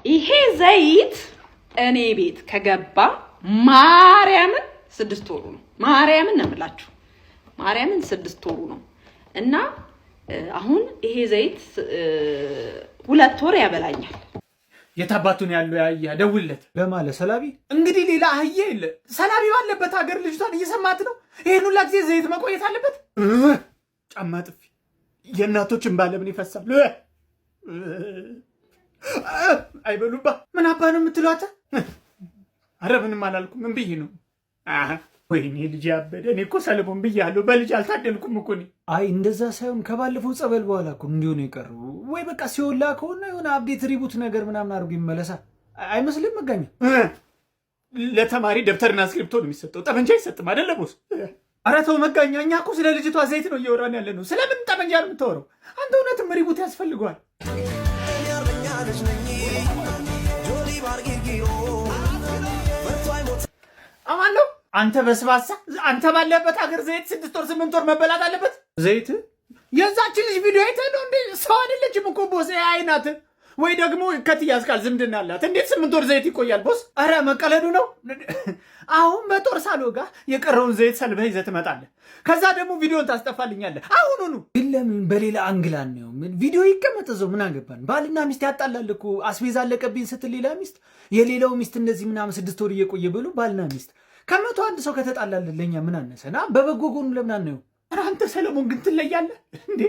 ይሄ ዘይት እኔ ቤት ከገባ ማርያምን 6 ወሩ ነው። ማርያምን ነው የምላችሁ። ማርያምን 6 ወሩ ነው እና አሁን ይሄ ዘይት 2 ወር ያበላኛል። የታባቱን ያለው ያያ ደውለት ለማለ ሰላቢ እንግዲህ ሌላ አህዬ የለ ሰላቢ ባለበት ሀገር ልጅቷን እየሰማት ነው። ይሄን ሁላ ጊዜ ዘይት መቆየት አለበት። ጫማ ጥፊ የእናቶችን ባለምን ይፈሳል። አይበሉባ ምን አባ ነው የምትሏት? አረ ምንም አላልኩም። ምን ብዬ ነው? ወይኔ ልጅ ያበደ። እኔ እኮ ሰለሞን ብያለሁ። በልጅ አልታደልኩም እኮ እኔ። አይ እንደዛ ሳይሆን ከባለፈው ጸበል በኋላ እኮ እንዲሆነ የቀረው ወይ በቃ ሲወላ ከሆነ የሆነ አፕዴት ሪቡት ነገር ምናምን አድርጎ ይመለሳል። አይመስልም? መጋኛ ለተማሪ ደብተርና እስክሪፕቶ ነው የሚሰጠው፣ ጠመንጃ አይሰጥም አይደለ ቦስ? አረ ተው መጋኛ፣ እኛ እኮ ስለ ልጅቷ ዘይት ነው እየወራን ያለ ነው። ስለምን ጠመንጃ ነው የምታወራው አንተ? እውነትም ሪቡት ያስፈልገዋል። አማን ነው አንተ በስባሳ አንተ ባለበት ሀገር ዘይት 6 ወር 8 ወር መበላት አለበት። ዘይት የዛች ልጅ ቪዲዮ አይተህ ነው እንዴ? ሰው አይደለችም እኮ ቦስ፣ አይናት ወይ ደግሞ ከትያዝ ቃል ዝምድና አላት። እንዴት 8 ወር ዘይት ይቆያል ቦስ? አረ መቀለዱ ነው። አሁን በጦር ሳሎጋ የቀረውን ዘይት ሰልበህ ይዘህ ትመጣለህ። ከዛ ደግሞ ቪዲዮን ታስጠፋልኛለህ። አሁኑኑ ለምን በሌላ አንግል ነው? ምን ቪዲዮ ይቀመጥ እዛው ምን አገባን? ባልና ሚስት ያጣላል እኮ። አስቤዛ አለቀብኝ ስትል ሌላ ሚስት የሌላው ሚስት እንደዚህ ምናምን 6 ወር እየቆየ ብሎ ባልና ሚስት ከመቶ አንድ ሰው ከተጣላልን ለኛ ምን አነሰና? በበጎ ጎኑ ለምን አናየው? ኧረ አንተ ሰለሞን ግን ትለያለህ እንዴ!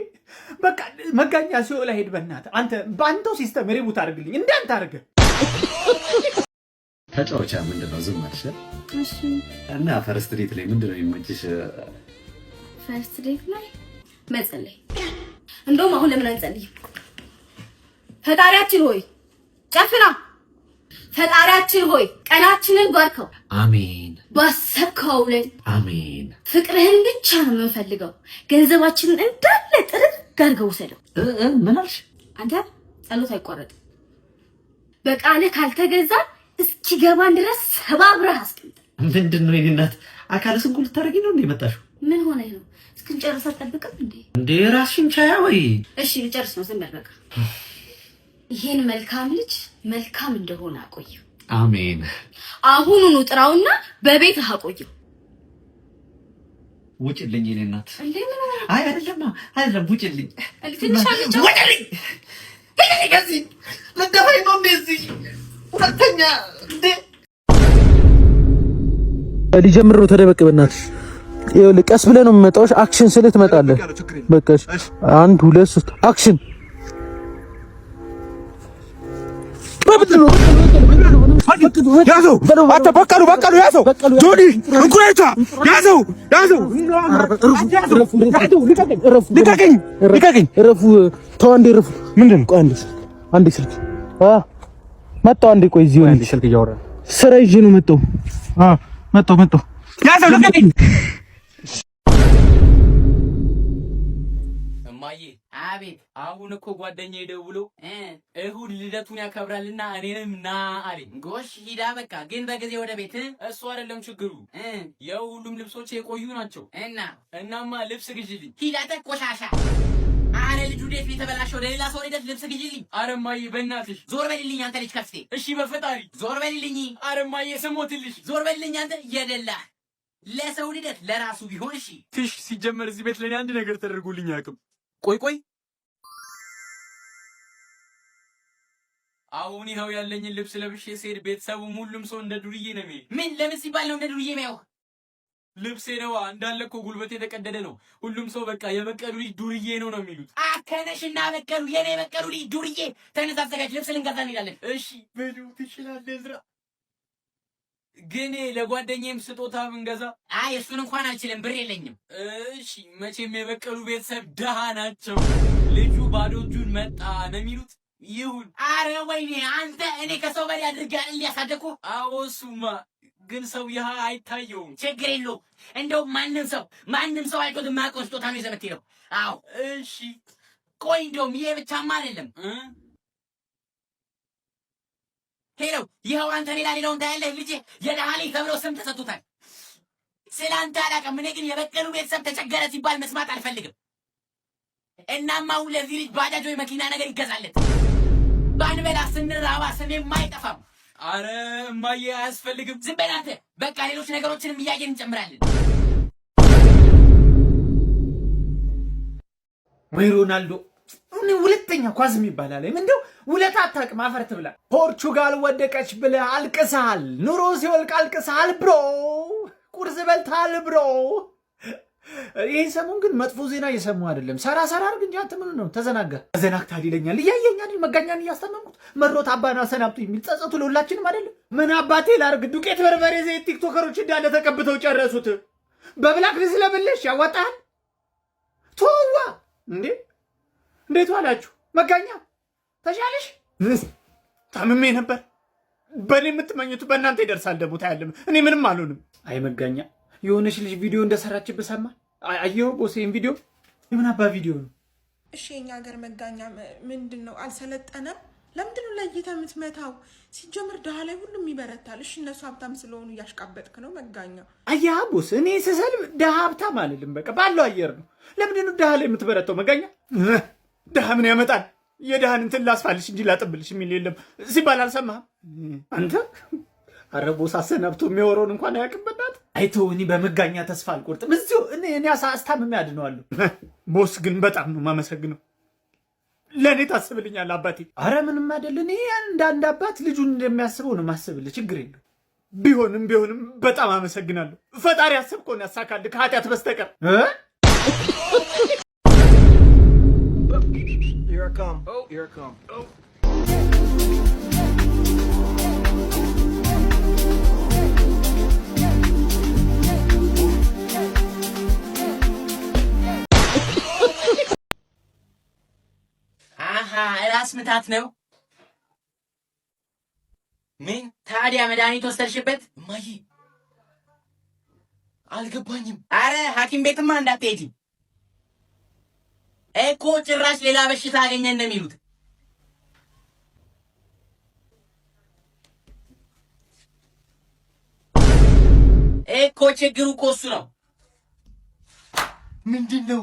በቃ መጋኛ ሲኦል ሄድ። በእናትህ አንተ በአንተው ሲስተም ሪቡት አድርግልኝ እንዳንተ አድርገ ተጫወቻ ምንድነው? ዝም አልሽ? እሺ። እና ፈርስት ዴት ላይ ምንድነው የሚመችሽ? ፈርስት ዴት ላይ መጸለይ። እንደውም አሁን ለምን አንጸልይም? ፈጣሪያችን ሆይ ጨፍና ፈጣሪያችን ሆይ ቀናችንን ባርከው። አሜን። ባሰብከው ላይ አሜን። ፍቅርህን ብቻ ነው የምንፈልገው። ገንዘባችንን እንዳለ ጥርግ አድርገው ወሰደው። ምን አልሽ? አንተ ጸሎት አይቋረጥም። በቃልህ ካልተገዛ እስኪገባን ድረስ ሰባብረህ አስቀምጥ። ምንድነው የኔ እናት? አካለ ስንኩል ልታረጊ ነው እንዴ መጣሽው? ምን ሆነ ነው? እስክንጨርስ አትጠብቅም እንዴ? እንዴ ራስሽን ቻያ ወይ? እሺ ልጨርስ ነው። ዝም በል በቃ። ይሄን መልካም ልጅ መልካም እንደሆነ አቆየው። አሜን። አሁኑኑ ጥራውና በቤት አቆየው። ውጭልኝ የኔ እናት። እንዴ ምን ሆነ? አይ አይደለም ውጭልኝ። ትንሽ አልጫው ውጭልኝ። ከዚህ ለጋፋይ ነው እንደዚህ ሁለተኛ እንዴ ሊጀምር ነው። ተደበቅ በእናትህ። ይኸውልህ ቀስ ብለህ ነው የምመጣው። አክሽን ስልህ ትመጣለህ። በቃ 1 2 3 አክሽን። ያዘው አንተ በቀሉ ያዘው። ጆኒ እንኩራይታ ያዘው። ልቀቀኝ። እረፉ። ተው አንዴ እረፉ። ምንድን ነው? ቆይ አንዴ ስልክ መጣሁ። አንዴ ቆይ እዚህ ሆነ ስልክ እያወራ ስራ ይዤ ነው መጣሁ። ያዘው። ልቀቀኝ። እማዬ አቤት። አሁን እኮ ጓደኛዬ ደውሎ እሁድ ልደቱን ያከብራልና እኔንም ና አለኝ። ጎሽ ሂዳ በቃ ግን በጊዜ ወደ ቤት። እሱ አይደለም ችግሩ፣ የሁሉም ልብሶች የቆዩ ናቸው። እናማ ልብስ ግዢልኝ። ሂዳ ቆሻሻ። አረ ልጁ እንዴት የተበላሸው? ለሌላ ሰው ልደት ልብስ ግዢልኝ። አረ እማዬ በእናትሽ ዞር በልልኝ አንተ ልጅ ከፍቴ። እሺ በፈጣሪ ዞር በልልኝ። አረ እማዬ ስሞትልሽ ዞር በልልኝ አንተ የደላህ ለሰው ልደት ለራሱ ቢሆን እሺ። ትሽ ሲጀመር እዚህ ቤት ለኔ አንድ ነገር ተደርጎልኝ አያውቅም። ቆይ አሁን ይኸው ያለኝን ልብስ ለብሼ ስሄድ ቤተሰቡም ሁሉም ሰው እንደ ዱርዬ ነው የሚል። ምን ለምን ሲባል ነው እንደ ዱርዬ የሚያው? ልብሴ ነዋ እንዳለ እኮ ጉልበቴ የተቀደደ ነው። ሁሉም ሰው በቃ የበቀሉ ልጅ ዱርዬ ነው የሚሉት። አከነሽና በቀሉ የኔ የበቀሉ ልጅ ዱርዬ። ተነስ አዘጋጅ፣ ልብስ ልንገዛ እንሄዳለን። እሺ በሉ ትችላለህ እዝራ። ግን ለጓደኛዬም ስጦታ ብንገዛ? አይ እሱን እንኳን አልችልም፣ ብር የለኝም። እሺ መቼም የበቀሉ ቤተሰብ ደሃ ናቸው። ልጁ ባዶ እጁን መጣ ነው የሚሉት። ይሁን። አረ ወይኔ አንተ እኔ ከሰው በላይ አድርጋ እንዲያሳደኩ። አዎ እሱማ ግን ሰው ይህ አይታየውም። ችግር የለውም። እንደው ማንም ሰው አይቶት የማያውቀው ስጦታ ነው ይዘህ የምትሄደው። አዎ እሺ። ቆይ እንደውም ይሄ ብቻማ አይደለም። ሄለው ይኸው አንተ ሌላውን ታያለህ። ልጄ የደሃ ልጅ ተብሎ ስም ተሰጥቶታል። ስለ አንተ አላውቅም። እኔ ግን የበቀሉ ቤተሰብ ተቸገረ ሲባል መስማት አልፈልግም። እናማ ለዚህ ልጅ ባጃጅ ወይ መኪና ነገር ይገዛለት። ባንበላ ስንራባ ስሜም አይጠፋም። አረ እማዬ አያስፈልግም። ዝም በል አንተ። በቃ ሌሎች ነገሮችንም እያየን እንጨምራለን። ወይ ሮናልዶ እኔ ሁለተኛ ኳስ የሚባል እንደው ውለታ አታውቅም። አፈር ትብላ። ፖርቹጋል ወደቀች ብለህ አልቅሰሃል። ኑሮ ሲወልቅ አልቅሰሃል ብሮ። ቁርስ በልተሃል ብሮ። ይህን ሰሞን ግን መጥፎ ዜና እየሰሙ አይደለም። ሰራ አድርግ እንጂ አንተ ምን ነው ተዘናጋ? ተዘናግተሃል ይለኛል። እያየኝ አይደል መጋኛን እያስታመምኩት መሮት አባና ሰናብቱ የሚል ጸጸቱ ለሁላችንም አይደለም። ምን አባቴ ላርግ? ዱቄት በርበሬ ዘይት ቲክቶከሮች እንዳለ ተቀብተው ጨረሱት። በብላክ ሊዝ ለብለሽ ያዋጣል ቶዋ እንዴ! እንዴት ዋላችሁ? መጋኛ ተሻለሽ? ታምሜ ነበር። በእኔ የምትመኙት በእናንተ ይደርሳል። ደግሞ ታያለም። እኔ ምንም አልሆንም። አይ መጋኛ የሆነች ልጅ ቪዲዮ እንደሰራችብህ ሰማ? አየኸው ቦስ? ይሄን ቪዲዮ የምን አባ ቪዲዮ ነው? እሺ የኛ ሀገር መጋኛ ምንድን ነው? አልሰለጠነም? ለምንድን ነው ለይተህ የምትመታው? ሲጀምር ድሃ ላይ ሁሉም ይበረታል። እሺ እነሱ ሀብታም ስለሆኑ እያሽቃበጥክ ነው መጋኛ። አየህ ቦስ፣ እኔ ስሰልም ድሃ ሀብታም አልልም። በቃ ባለው አየር ነው። ለምንድን ነው ድሃ ላይ የምትበረታው መጋኛ? ድሃ ምን ያመጣል? የድሃን እንትን ላስፋልሽ እንጂ ላጥብልሽ የሚል የለም ሲባል አልሰማህም አንተ? አረ ቦስ አሰናብቶ የሚወረውን እንኳን አያውቅበታት። አይተው እኔ በመጋኛ ተስፋ አልቆርጥም። እዚሁ እኔ አስታምሜ አድነዋለሁ። ቦስ ግን በጣም ነው የማመሰግነው። ለእኔ ታስብልኛል አባቴ። አረ ምንም አይደል። እኔ እንደ አንድ አባት ልጁን እንደሚያስበው ነው ማስብልህ። ችግር የለው። ቢሆንም በጣም አመሰግናለሁ። ፈጣሪ ያሰብከውን ያሳካልህ ከኃጢአት በስተቀር። Here I come. Oh, here I come. Oh. ራስ ምታት ነው። ምን ታዲያ መድኃኒት ወሰድሽበት? እማዬ አልገባኝም። አረ ሐኪም ቤትማ እንዳትሄጂ እኮ ጭራሽ ሌላ በሽታ አገኘ እንደሚሉት። እኮ ችግሩ እኮ እሱ ነው። ምንድን ነው?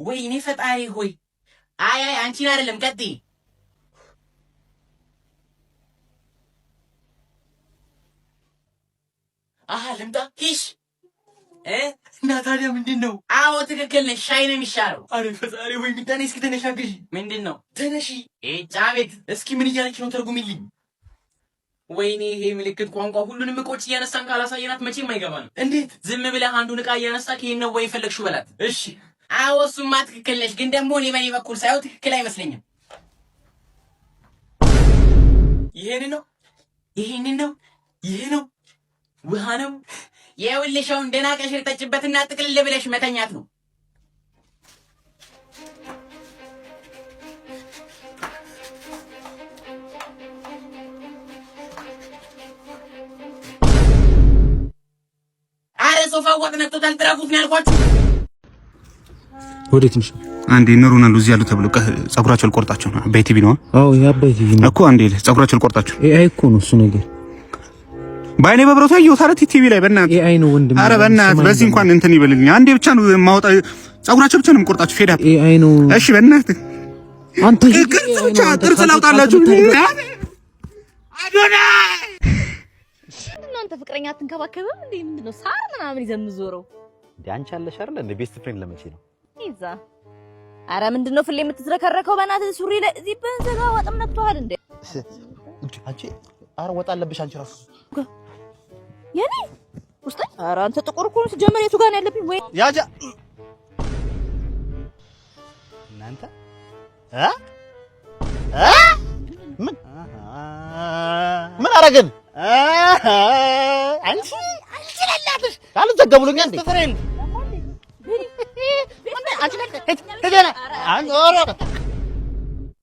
ወይኔ ፈጣሪ ሆይ! አይ አንቺን አይደለም፣ ቀጥይ። ልምጣ ሂሽ እና ታዲያ ምንድን ነው? አዎ ትክክል ነሽ። ሻይ ነው የሚሻለው። አረ ፈጣሪ ወይ ሚጣኔ፣ እስኪ ተነሻግሽ። ምንድን ነው? ተነሺ። ጫቤት እስኪ ምን እያለች ነው? ተርጉሚልኝ። ወይኔ ይሄ ምልክት ቋንቋ ሁሉንም እቆች እያነሳን ካላሳየናት መቼም አይገባንም። እንዴት? ዝም ብለህ አንዱን ዕቃ እያነሳክ ይሄን ነው ወይ ፈለግሽው በላት። እሺ አዎ እሱማ ትክክል ነሽ፣ ግን ደግሞ እኔ በኔ በኩል ሳይሆን ትክክል አይመስለኝም። ይሄን ነው ይሄ ነው ውሃ ነው። የውልሻውን ደህና ቀሽር ጠጭበትና ጥቅልል ብለሽ መተኛት ነው። አረ ሶፋ ወጥ ነክቶታል፣ ጥረጉት ነው ያልኳችሁ። ወዴት ነሽ? አንዴ ኖሩናል እዚህ ያሉ ተብሎ ጸጉራቸው ልቆርጣቸው ነው። በቲቪ ነው። አዎ ያባይ ቲቪ ነው እኮ። አንዴ ጸጉራቸው ልቆርጣቸው። ኤአይ እኮ ነው እሱ ነገር። ባይኔ በብረቱ ያየው ታረት ቲቪ ላይ በእናትህ ኤአይ ነው ወንድም። አረ በእናትህ በዚህ እንኳን እንትን ይበልልኝ። አንዴ ብቻ ነው ማውጣ፣ ጸጉራቸው ብቻ ነው የምቆርጣቸው። ፌዳ ኤአይ ነው። እሺ በእናትህ አንተ ቅርጽ ብቻ ጥርጽ ላውጣላችሁ። አዶና እናንተ ፍቅረኛ አትንከባከብም እንዴ? ምንድነው ሳር ምናምን ይዘምዞረው እንዴ? አንቺ አለሽ አይደል እንዴ? ቤስት ፍሬንድ ለመቼ ነው ይዛ? አረ ምንድነው ፍሌ የምትዝረከረከው? በእናትህ ሱሪ ላይ እዚህ በንዘጋ ወጥም ነክቷል እንዴ? አንቺ አረ ወጣ አለብሽ አንቺ ራሱ የኔ ውስጥ። አረ አንተ ጥቁር እኮ ነው ሲጀመር። የቱ ጋር ነው ያለብኝ? ወይ ያጃ እናንተ ምን አረግን? አንቺ ለላትሽ አልዘገቡልኛ እንዴ? ፍሬንድ አንቺ